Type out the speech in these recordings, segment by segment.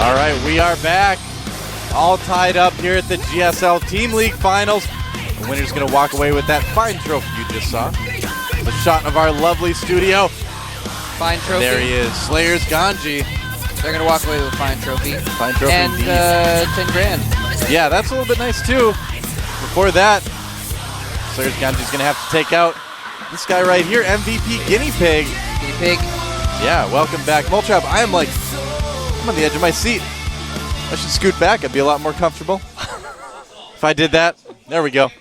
All right, we are back. All tied up here at the GSL Team League Finals. The winner's going to walk away with that fine trophy you just saw. The shot of our lovely studio. Fine trophy. There he is, Slayers Ganji. They're going to walk away with a fine trophy. Fine trophy and indeed. 10 grand. Yeah, that's a little bit nice too. Before that, Slayers Ganji's going to have to take out this guy right here, MVP Guinea Pig. Guinea Pig. Yeah, welcome back. Moltrap, I'm on the edge of my seat. I should scoot back. I'd be a lot more comfortable if I did that. There we go.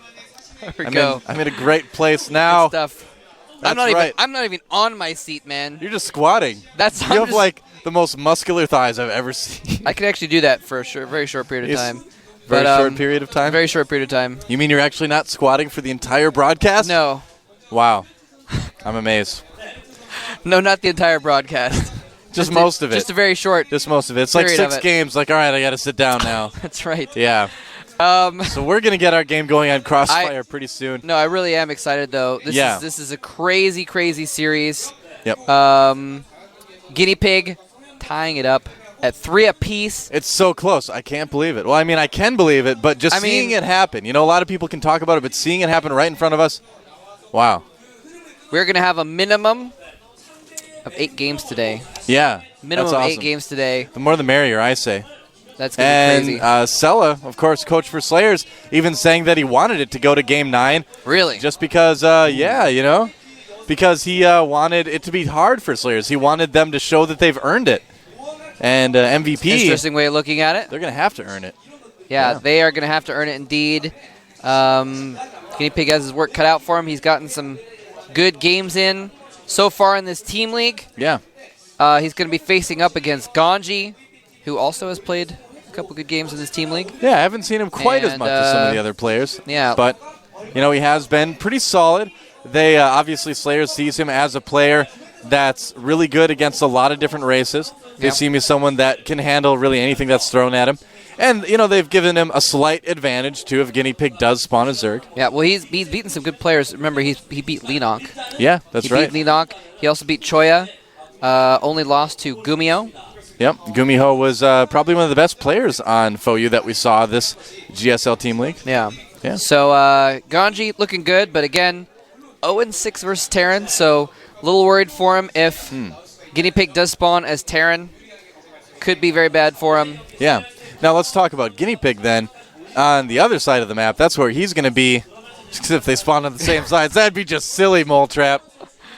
There we go. I'm in a great place now. Good stuff. That's I'm not even on my seat, man. You're just squatting. You have like the most muscular thighs I've ever seen. I could actually do that for a very short period of time. Very short period of time? Very short period of time. You mean you're actually not squatting for the entire broadcast? No. Wow. I'm amazed. No, not the entire broadcast. Just most of it. Just a very short. Just most of it. It's like 6 games. Like, all right, I got to sit down now. That's right. Yeah. So we're going to get our game going on Crossfire pretty soon. No, I really am excited, though. This is a crazy, crazy series. Yep. Guinea Pig tying it up at 3 apiece. It's so close. I can't believe it. Well, I mean, I can believe it, but just seeing it happen. You know, a lot of people can talk about it, but seeing it happen right in front of us, wow. We're going to have a minimum of 8 games today. Yeah. Minimum that's of awesome. 8 games today. The more the merrier, I say. That's going to be crazy. And Sella, of course, coach for Slayers, even saying that he wanted it to go to Game 9. Really? Just because, because he wanted it to be hard for Slayers. He wanted them to show that they've earned it. And MVP. Interesting way of looking at it. They're going to have to earn it. Yeah, they are going to have to earn it indeed. Guinea Pig has his work cut out for him. He's gotten some good games in so far in this team league. Yeah. He's going to be facing up against Ganji, who also has played a couple good games in this team league. Yeah, I haven't seen him quite as much as some of the other players. Yeah. But, he has been pretty solid. They obviously, Slayers sees him as a player that's really good against a lot of different races. They see him as someone that can handle really anything that's thrown at him. And, they've given him a slight advantage, too, if Guinea Pig does spawn a Zerg. Yeah, well, he's beaten some good players. Remember, he beat Lenok. Yeah, that's right. He beat Lenok. He also beat Choya. Only lost to Gumio. Yep, Gumiho was probably one of the best players on FOU that we saw this GSL Team League. Yeah. So, Ganji looking good, but again, 0-6 versus Terran, so a little worried for him if Guinea Pig does spawn as Terran. Could be very bad for him. Yeah. Now let's talk about Guinea Pig then. On the other side of the map, that's where he's going to be. Just if they spawn on the same sides, that'd be just silly, Moltrap.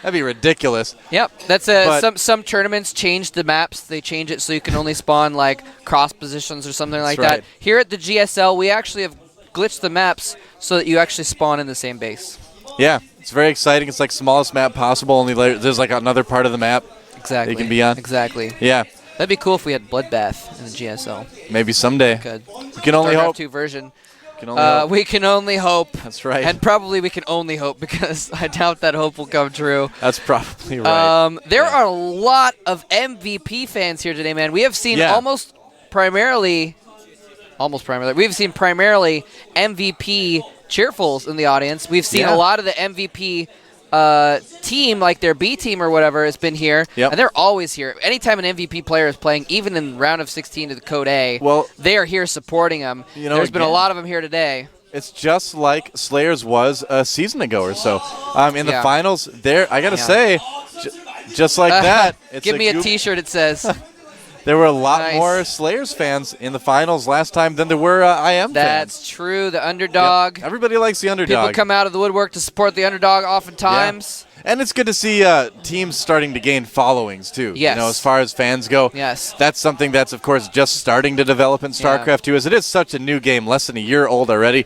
That'd be ridiculous. Yep, that's some tournaments change the maps. They change it so you can only spawn like cross positions or something like that. Here at the GSL, we actually have glitched the maps so that you actually spawn in the same base. Yeah, it's very exciting. It's like smallest map possible. Only there's like another part of the map exactly you can be on. Exactly. Yeah. That'd be cool if we had Bloodbath in the GSL. Maybe someday. Could. We can only hope. StarCraft 2 version. We can only hope. That's right. And probably we can only hope because I doubt that hope will come true. That's probably right. There are a lot of MVP fans here today, man. We have seen almost primarily we've seen primarily MVP cheerfuls in the audience. We've seen a lot of the MVP team, like their B team or whatever, has been here, and they're always here. Anytime an MVP player is playing, even in round of 16 to the Code A, they are here supporting them. There's been a lot of them here today. It's just like Slayers was a season ago or so. In the finals, I got to say, just like that. Give me a T-shirt, it says. There were a lot more Slayers fans in the finals last time than there were IM fans. That's true. The underdog. Yep. Everybody likes the underdog. People come out of the woodwork to support the underdog oftentimes. Yeah. And it's good to see teams starting to gain followings, too. Yes. As far as fans go. Yes. That's something that's, of course, just starting to develop in StarCraft 2, as it is such a new game, less than a year old already.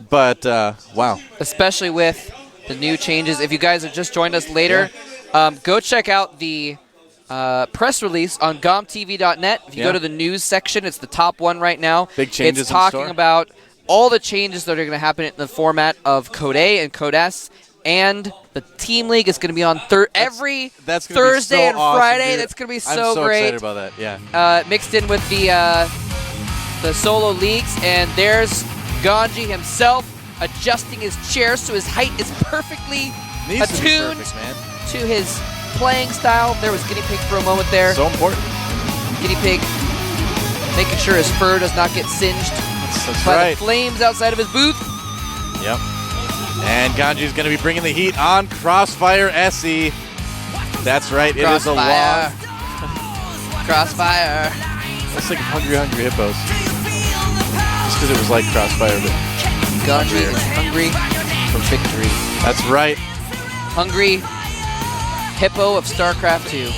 But, wow. Especially with the new changes. If you guys have just joined us later, go check out the press release on gomtv.net. If you go to the news section, it's the top one right now. Big changes. It's talking about all the changes that are going to happen in the format of Code A and Code S, and the Team League is going to be on every Thursday and Friday. That's going to be so great. I'm so excited about that, yeah. Mixed in with the solo leagues, and there's Ganji himself adjusting his chair so his height is perfectly attuned to his playing style. There was Guinea Pig for a moment there. So important. Guinea Pig making sure his fur does not get singed That's by right. the flames outside of his booth. Yep. And Ganji's going to be bringing the heat on Crossfire SE. That's right. It is a long. Crossfire. It's like Hungry Hippos. Just because it was like Crossfire, but Ganji is hungry for victory. that's right. Hungry hippo of StarCraft 2.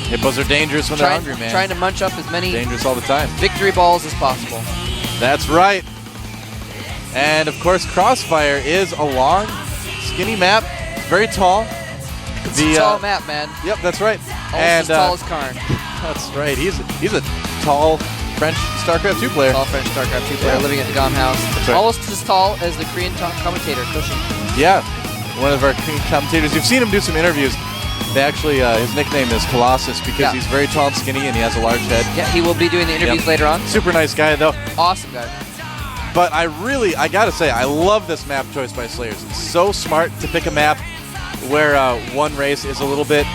Hippos are dangerous when they're hungry, man. Trying to munch up as many Dangerous all the time. victory balls as possible. That's right. And of course, Crossfire is a long, skinny map. It's very tall. It's a tall map, man. Yep, that's right. Almost as tall as Karn. That's right. He's a tall French StarCraft 2 player. Tall French StarCraft 2 player living at the Gom House. That's right. Almost as tall as the Korean commentator, Cushion. Yeah, one of our commentators. You've seen him do some interviews. They actually, his nickname is Colossus because he's very tall and skinny and he has a large head. Yeah, he will be doing the interviews later on. Super nice guy, though. Awesome guy. But I gotta say, I love this map choice by Slayers. It's so smart to pick a map where one race is a little bit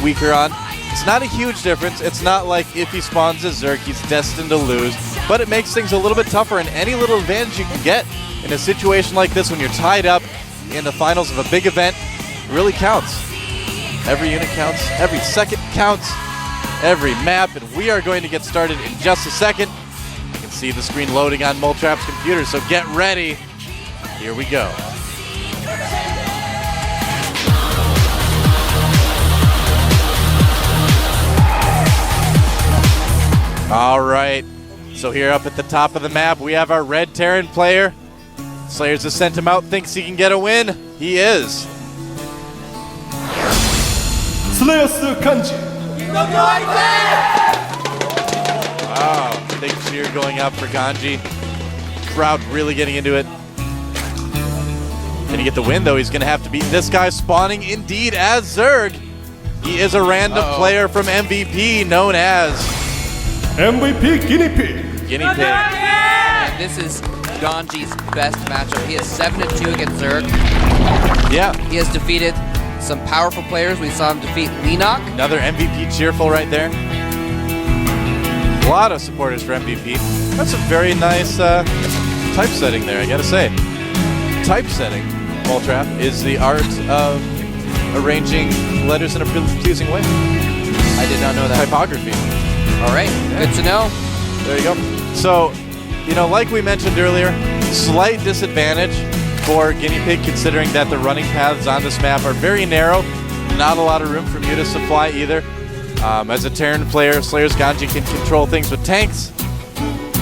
weaker on. It's not a huge difference. It's not like if he spawns a Zerg, he's destined to lose. But it makes things a little bit tougher, and any little advantage you can get in a situation like this when you're tied up in the finals of a big event really counts. Every unit counts. Every second counts. Every map. And we are going to get started in just a second. You can see the screen loading on Moletrap's computer, so get ready. Here we go. All right, so here up at the top of the map, we have our red Terran player. Slayers has sent him out, thinks he can get a win. He is. Slayers Ganji. Wow, big cheer going up for Ganji. Crowd really getting into it. Can he get the win, though? He's going to have to beat this guy spawning indeed as Zerg. He is a random player from MVP known as MVP Guinea Pig. Guinea Pig. And this is Ganji's best matchup. He is 7-2 against Zerg. Yeah, He has defeated some powerful players. We saw him defeat Leenock. another MVP cheerful right there. A lot of supporters for MVP. That's a very nice typesetting there, I gotta say. Typesetting, Moletrap, is the art of arranging letters in a pleasing way. I did not know that. Typography. All right, good to know. There you go. So, like we mentioned earlier, slight disadvantage for Guinea Pig considering that the running paths on this map are very narrow. Not a lot of room for Muta supply either. As a Terran player, Slayers Ganji can control things with tanks,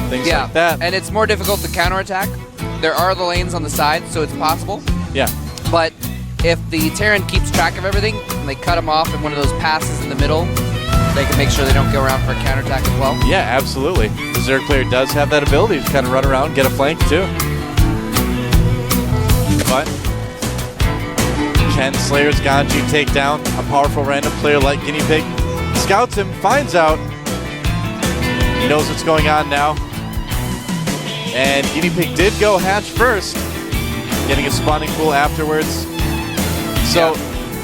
things like that. And it's more difficult to counterattack. There are the lanes on the side, so it's possible. Yeah. But if the Terran keeps track of everything and they cut him off in one of those passes in the middle, they can make sure they don't go around for a counterattack as well. Yeah, absolutely. The Zerg player does have that ability to kind of run around, get a flank too. But can Slayers Ganji take down a powerful random player like Guinea Pig? Scouts him, finds out. He knows what's going on now. And Guinea Pig did go hatch first, getting a spawning pool afterwards. So,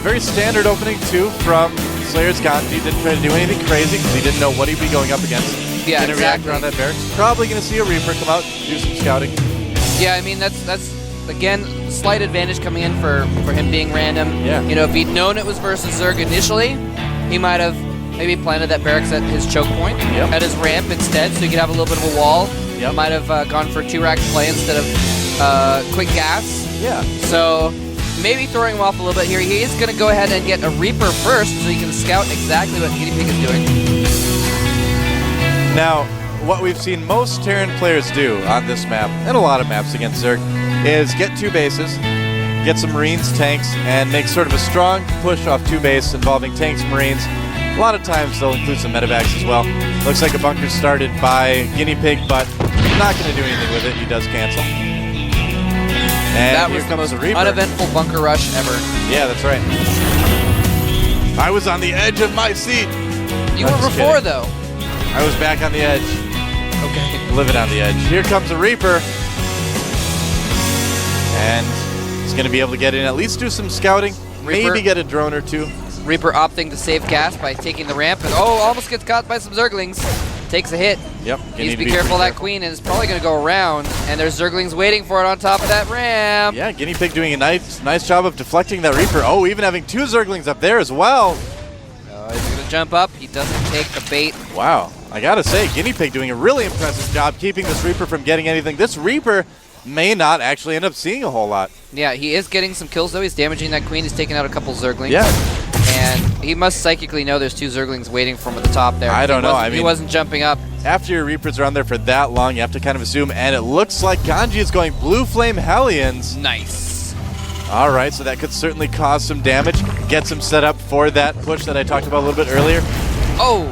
very standard opening too from Slayers Ganji. Didn't try to do anything crazy because he didn't know what he'd be going up against. Yeah, Didn't react around that barracks. Probably going to see a Reaper come out, do some scouting. Yeah, I mean, that's again, slight advantage coming in for him being random. Yeah. If he'd known it was versus Zerg initially, he might have maybe planted that barracks at his choke point, at his ramp instead, so he could have a little bit of a wall. Yep. Might have gone for 2-rack play instead of quick gas. Yeah. So maybe throwing him off a little bit here. He is going to go ahead and get a Reaper first so he can scout exactly what Guinea Pig is doing. Now, what we've seen most Terran players do on this map, and a lot of maps against Zerg, is get 2 bases, get some Marines, tanks, and make sort of a strong push off 2 base involving tanks, Marines. A lot of times they'll include some medevacs as well. Looks like a bunker started by Guinea Pig, but not going to do anything with it. He does cancel. And That here was the comes most the Reaper. uneventful bunker rush ever. Yeah, that's right. I was on the edge of my seat. You I'm were just before, kidding. though. I was back on the edge. Okay. Living on the edge. Here comes a Reaper. And he's going to be able to get in, at least do some scouting. Reaper. Maybe get a drone or 2. Reaper opting to save gas by taking the ramp, and almost gets caught by some Zerglings. takes a hit. Yep. Needs to be careful of that queen, and it's probably going to go around. And there's Zerglings waiting for it on top of that ramp. Yeah, Guinea Pig doing a nice job of deflecting that Reaper. Oh, even having 2 Zerglings up there as well. He's going to jump up. He doesn't take the bait. Wow. I got to say, Guinea Pig doing a really impressive job keeping this Reaper from getting anything. This Reaper may not actually end up seeing a whole lot. Yeah, he is getting some kills, though. He's damaging that queen. He's taking out a couple Zerglings. Yeah. And he must psychically know there's 2 Zerglings waiting for him at the top there. I don't know. I mean, he wasn't jumping up. After your Reapers are on there for that long, you have to kind of assume. And it looks like Ganji is going Blue Flame Hellions. Nice. All right, so that could certainly cause some damage. Gets him set up for that push that I talked about a little bit earlier. Oh,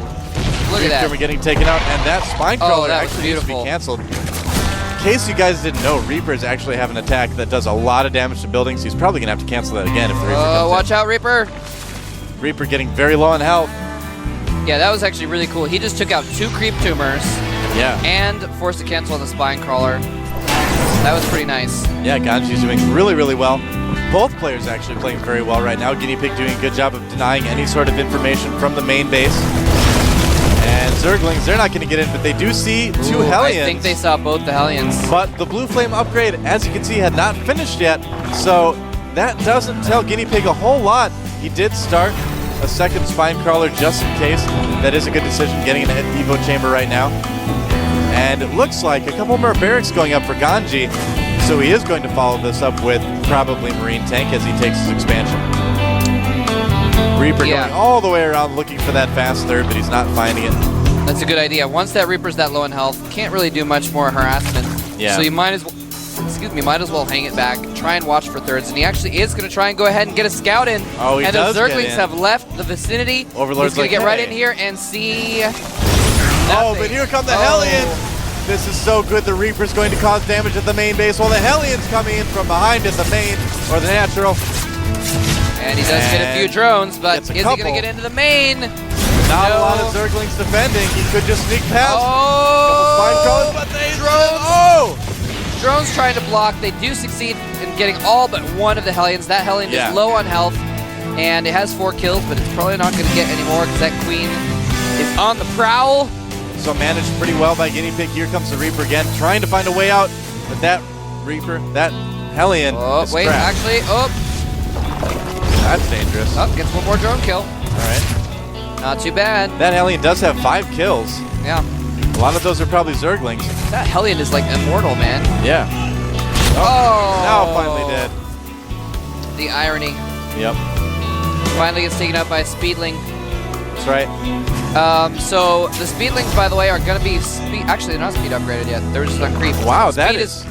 look at that. We're getting taken out, and that Spine Crawler that was actually needs to be beautiful. canceled. In case you guys didn't know, Reapers actually have an attack that does a lot of damage to buildings. He's probably going to have to cancel that again if the Reaper comes watch out, Reaper. in. Reaper getting very low on health. Yeah, that was actually really cool. He just took out 2 creep tumors. Yeah. And forced to cancel on the Spine Crawler. That was pretty nice. Yeah, Ganji's doing really, really well. Both players actually playing very well right now. Guinea Pig doing a good job of denying any sort of information from the main base. And Zerglings, they're not going to get in, but they do see 2 Hellions. I think they saw both the Hellions. But the Blue Flame upgrade, as you can see, had not finished yet. So that doesn't tell Guinea Pig a whole lot. He did start a second Spine Crawler just in case. That is a good decision, getting an Evo Chamber right now. And it looks like a couple more barracks going up for Ganji. So he is going to follow this up with probably Marine Tank as he takes his expansion. Reaper going all the way around looking for that fast third, but he's not finding it. That's a good idea. Once that Reaper's that low in health, can't really do much more harassment. Yeah. So you might as well hang it back, try and watch for thirds, and he actually is going to try and go ahead and get a scout in. Oh, he and does the get Zerglings in. have left the vicinity. Overlord's He's going like, to get right hey. in here and see. Oh, but here come the Hellions. This is so good. The Reaper's going to cause damage at the main base while the Hellions coming in from behind at the main, or the natural. And he does get a few drones, but is he going to get into the main? Not a lot of Zerglings defending. He could just sneak past. Oh! But they drones. Drones trying to block. They do succeed in getting all but one of the Hellions. That Hellion is low on health, and it has 4 kills, but it's probably not going to get any more because that Queen is on the prowl. So managed pretty well by Guinea Pig. Here comes the Reaper again, trying to find a way out. But that Reaper, that Hellion is wait, trapped. actually, That's dangerous. Gets one more drone kill. All right. Not too bad. That Hellion does have 5 kills. Yeah. A lot of those are probably Zerglings. That Hellion is like immortal, man. Yeah. Oh! Now finally dead. The irony. Yep. Finally gets taken out by a Speedling. That's right. So the Speedlings, by the way, are going to be actually they're not speed upgraded yet. They're just on creep. Wow, speed that is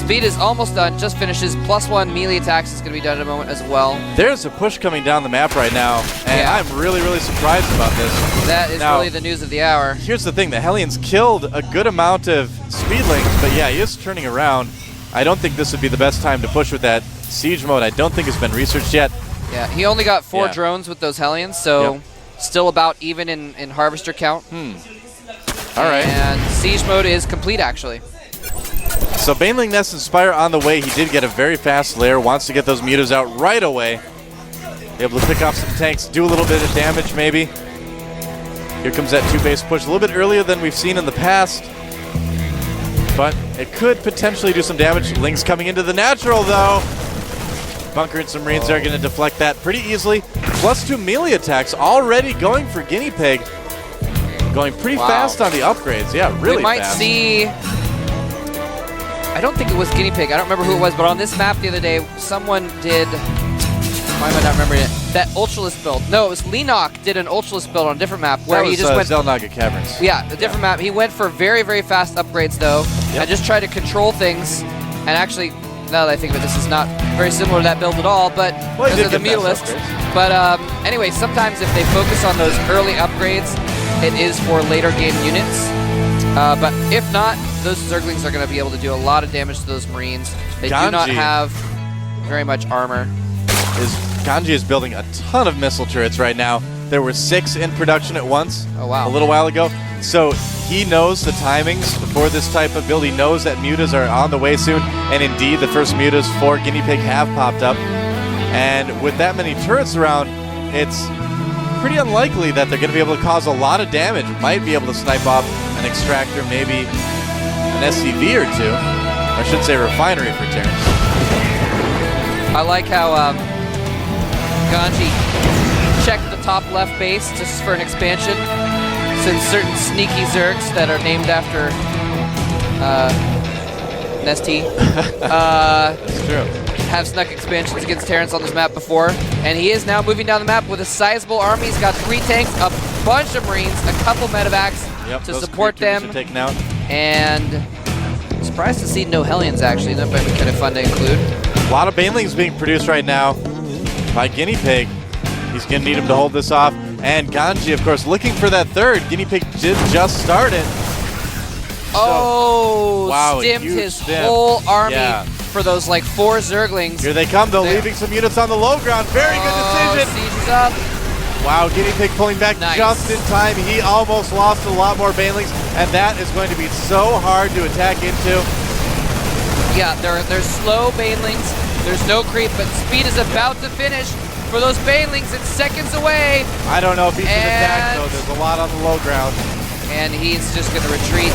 speed is almost done. Just finishes. +1 melee attacks is going to be done in a moment as well. There's a push coming down the map right now, and I'm really, really surprised about this. That is really the news of the hour. Here's the thing: the Hellions killed a good amount of Speedlings, but yeah, he is turning around. I don't think this would be the best time to push with that siege mode. I don't think it's been researched yet. Yeah, he only got 4 drones with those Hellions, so still about even in harvester count. All right. And siege mode is complete, actually. So Baneling Nest and Spire on the way. He did get a very fast lair. Wants to get those mutas out right away. Be able to pick off some tanks, do a little bit of damage maybe. Here comes that 2-base push a little bit earlier than we've seen in the past. But it could potentially do some damage. Ling's coming into the natural, though. Bunker and some Marines are going to deflect that pretty easily. +2 melee attacks already going for Guinea Pig. Going pretty fast on the upgrades. Yeah, really fast. We might see... I don't think it was Guinea Pig. I don't remember who it was, but on this map the other day, someone did... Why am I not remembering it? That Ultralist build. No, it was Lenok did an Ultralist build on a different map where that was, he just went... Xel'Naga Caverns. Yeah, a different map. He went for very, very fast upgrades, though, and just tried to control things. And actually, now that I think of it, this is not very similar to that build at all, but because of the Mutalist. But anyway, sometimes if they focus on those early upgrades, it is for later game units. But if not, those Zerglings are going to be able to do a lot of damage to those Marines. They do not have very much armor. Ganji is building a ton of missile turrets right now. There were 6 in production at once a little while ago. So he knows the timings for this type of build. He knows that mutas are on the way soon. And indeed, the first mutas for Guinea Pig have popped up. And with that many turrets around, it's pretty unlikely that they're going to be able to cause a lot of damage. Might be able to snipe off an extractor, maybe an SCV or two. I should say refinery for Terrence. I like how Ganji checked the top left base just for an expansion, since certain sneaky Zergs that are named after Nesty That's true. have snuck expansions against Terrence on this map before, and he is now moving down the map with a sizable army. He's got 3 tanks, a bunch of Marines, a couple medevacs to support them, taken out. and surprised to see no Hellions actually. That might be kind of fun to include. A lot of Banelings being produced right now by Guinea Pig. He's going to need him to hold this off. And Ganji, of course, looking for that third. Guinea Pig did just start it. Oh, wow, stimmed his stim. whole army Yeah. for those like 4 Zerglings. Here they come, though, leaving some units on the low ground. Very good decision. Siege is up. Wow, Guinea Pig pulling back Nice. just in time. He almost lost a lot more Banelings, and that is going to be so hard to attack into. Yeah, there's slow Banelings. There's no creep, but speed is about to finish for those Banelings. It's seconds away, I don't know if he can attack, though. There's a lot on the low ground. and he's just going to retreat.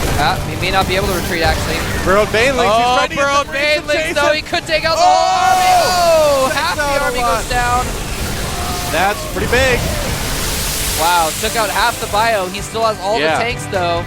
He may not be able to retreat, actually. Burrowed Banelings. He's Oh, trying to get Burrowed the Marines to Banelings, chase though. him. He could take out the whole army. Oh, half the out a army lot. goes down. That's pretty big. Wow, took out half the bio. He still has all the tanks, though.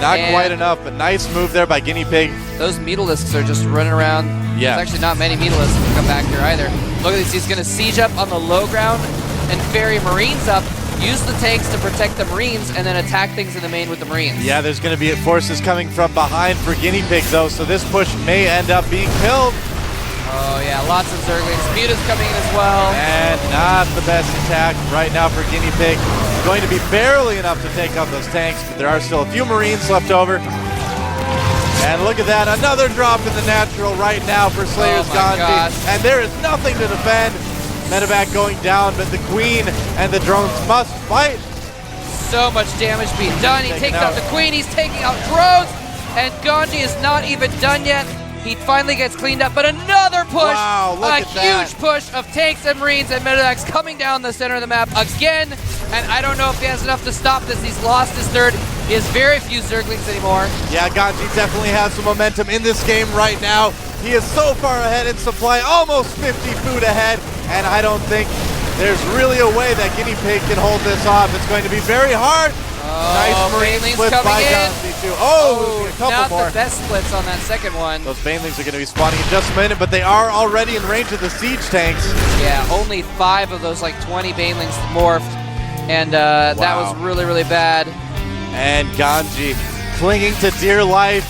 Not And quite enough, but nice move there by Guinea Pig. those Mutalisks are just running around. Yeah. There's actually not many Mutalisks to come back here either. Look at this. He's going to siege up on the low ground and ferry Marines up, use the tanks to protect the Marines, and then attack things in the main with the Marines. Yeah, there's going to be forces coming from behind for Guinea Pig, though, so this push may end up being killed. Oh, yeah, lots of Zerglings. Muta's coming in as well. And not the best attack right now for Guinea Pig. Going to be barely enough to take out those tanks, but there are still a few Marines left over. And look at that, another drop in the natural right now for Slayer's Oh my gosh. Ganji. And there is nothing to defend. Medevac going down, but the Queen and the drones must fight. So much damage being done. He Taken takes out out. the Queen. He's taking out drones. And Ganji is not even done yet. He finally gets cleaned up, but another push. Wow, look a at that. huge push of tanks and Marines and Medevacs coming down the center of the map again. And I don't know if he has enough to stop this. He's lost his third. He has very few Zerglings anymore. Yeah, Ganji definitely has some momentum in this game right now. He is so far ahead in supply, almost 50 food ahead, and I don't think there's really a way that Guinea Pig can hold this off. It's going to be very hard. Nice Marine Banelings split coming by in. Ganji too. Oh, losing a couple not more. the best splits on that second one. Those Banelings are going to be spawning in just a minute, but they are already in range of the siege tanks. Yeah, only 5 of those like 20 Banelings morphed, and that Wow. was really, really bad. And Ganji clinging to dear life.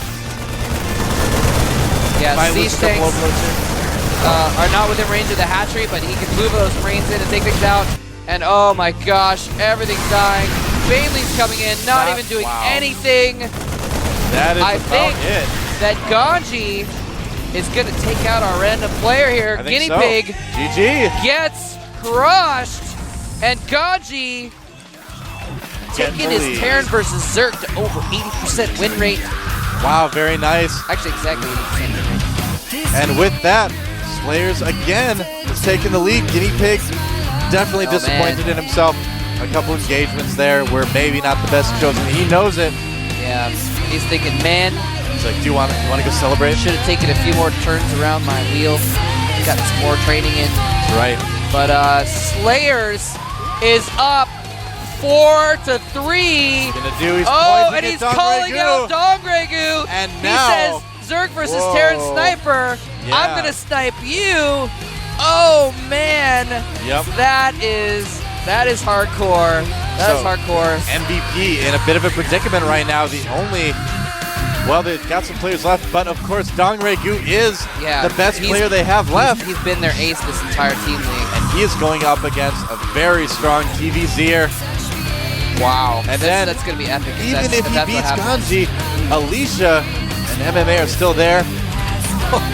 Yeah, Might siege lose a couple tanks overloads here. are not within range of the hatchery, but he can move those Marines in and take things out. And oh my gosh, everything's dying. Banelings coming in, not even doing anything. That is I about think it. that Ganji is going to take out our random player here. I think Guinea so. Pig GG. gets crushed, and Ganji taking his lead. Terran versus Zerg to over 80% win rate. Wow, very nice. Actually, exactly 80% win rate. And with that, Slayers again is taking the lead. Guinea Pig definitely Oh, disappointed man. in himself. A couple engagements there were maybe not the best chosen. He knows it. Yeah, he's thinking, man, He's like, do you want to go celebrate? should have taken a few more turns around my wheel. Got some more training in. That's right. But Slayers is up 4-3. Gonna do. He's Oh, pointing and at he's Dong calling Regu. out Dongregu. And he now- says, Zerg versus Whoa. Terran Sniper. Yeah. I'm going to snipe you. Oh, man. Yep. That is hardcore. That is So, hardcore. MVP in a bit of a predicament right now. Well, they've got some players left, but of course, Dong Regu is the best player they have left. He's been their ace this entire team league. And he is going up against a very strong TVZer. Wow. And then, that's going to be epic. even if he that's what beats happens. Ganji, Alicia and MMA are still there.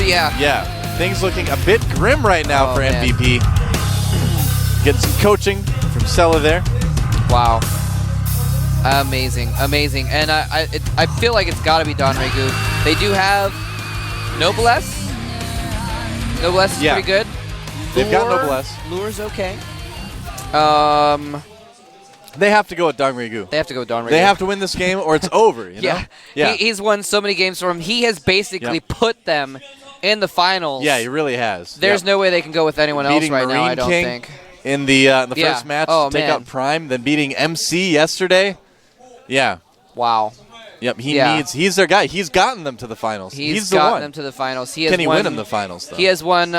Yeah. Yeah, things looking a bit grim right now for man. MVP. Getting some coaching from Sela there. Wow. Amazing, amazing. And I feel like it's got to be Don Regu. They do have Noblesse. Noblesse is pretty good. They've got Noblesse. Lure's okay. They have to go with Donregu. They have to go with Donregu. They have to win this game or it's over, you know? Yeah. He's won so many games for him. He has basically put them in the finals. Yeah, he really has. There's no way they can go with anyone else right now, I don't think. In the first match to take out Prime, then beating MC yesterday. Yeah. Wow. Yep, he's their guy. He's gotten them to the finals. He's the gotten one. them to the finals. Can he win them the finals, though? He has won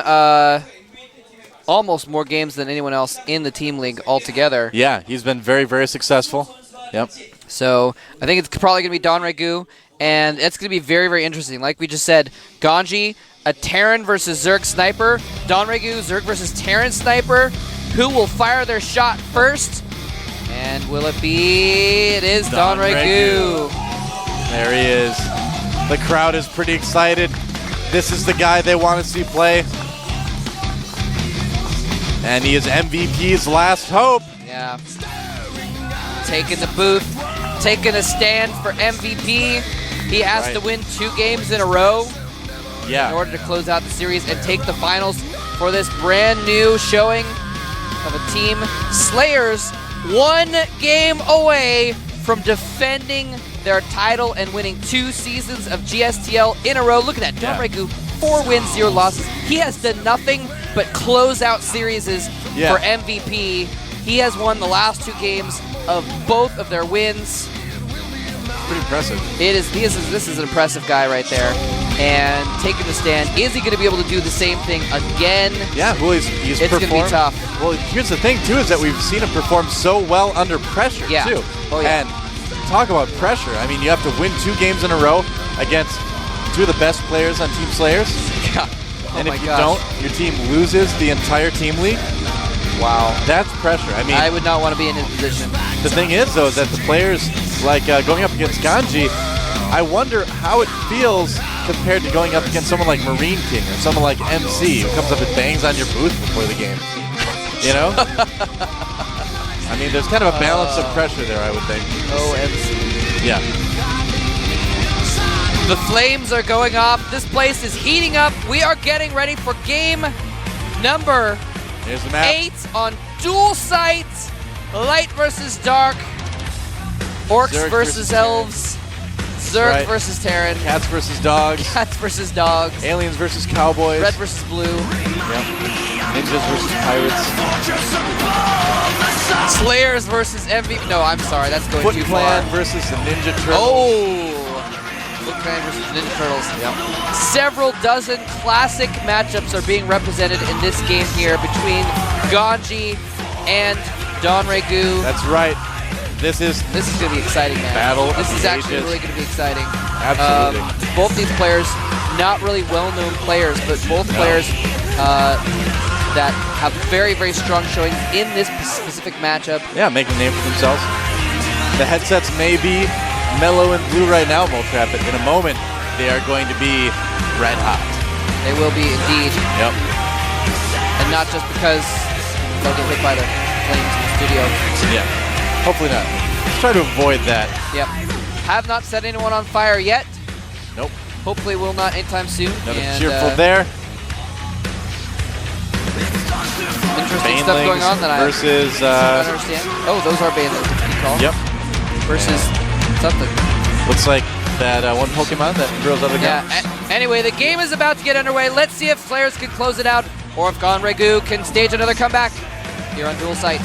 almost more games than anyone else in the team league altogether. Yeah, he's been very, very successful. Yep. So I think it's probably going to be Donregu, and it's going to be very, very interesting. Like we just said, Ganji, a Terran versus Zerg Sniper. Donregu, Zerg versus Terran Sniper. Who will fire their shot first? And will it be? It is Donregu. There he is. The crowd is pretty excited. This is the guy they want to see play. And he is MVP's last hope. Yeah. Taking the booth, taking a stand for MVP. He has to win 2 games in a row in order to close out the series and take the finals for this brand new showing of a team. Slayers 1 game away from defending their title and winning 2 seasons of GSTL in a row. Look at that, Donregu, 4 wins, 0 losses. He has done nothing but close out series for MVP. He has won the last 2 games of both of their wins. Pretty impressive. This is an impressive guy right there. And taking the stand, is he going to be able to do the same thing again? Yeah, well, he's it's going to be tough. Well, here's the thing, too, is that we've seen him perform so well under pressure, too. Oh, yeah. And talk about pressure. I mean, you have to win 2 games in a row against 2 of the best players on Team Slayers. Yeah. And if you don't, your team loses the entire team league. Wow. That's pressure. I mean, I would not want to be in his position. The thing is, though, is that the players, like going up against Ganji, I wonder how it feels compared to going up against someone like Marine King or someone like MC who comes up and bangs on your booth before the game. You know? I mean, there's kind of a balance of pressure there, I would think. Oh, MC. Yeah. The flames are going off. This place is heating up. We are getting ready for game number Here's the map. 8 on dual sites. Light versus dark. Orcs Zerg versus elves. Zerg versus Terran. Cats versus dogs. Cats versus dogs. Aliens versus cowboys. Red versus blue. Yep. Ninjas versus pirates. Slayers versus MVP. No, I'm sorry. That's going too far. Foot Clan versus the Ninja Turtles. Oh! Foot Clan versus Ninja Turtles. Yep. Several dozen classic matchups are being represented in this game here between Ganji and Donregu. That's right. This is going to be exciting, man. Battle. This is actually really going to be exciting. Absolutely. Both these players, not really well-known players, but both players that have very, very strong showings in this specific matchup. Yeah, making a name for themselves. The headsets may be mellow and blue right now, Moltrap, but in a moment, they are going to be red hot. They will be indeed. Yep. And not just because they'll get hit by the flames in the studio. Yeah. Hopefully not. Let's try to avoid that. Yep. Have not set anyone on fire yet. Nope. Hopefully will not anytime soon. Another cheerful there. Interesting stuff going on that versus, I don't understand. Oh, those are Banelings. Good call. Yep. Versus something. Looks like that one Pokemon that throws other guns. Yeah. Anyway, the game is about to get underway. Let's see if Slayers can close it out or if Donregu can stage another comeback here on Dual Sight.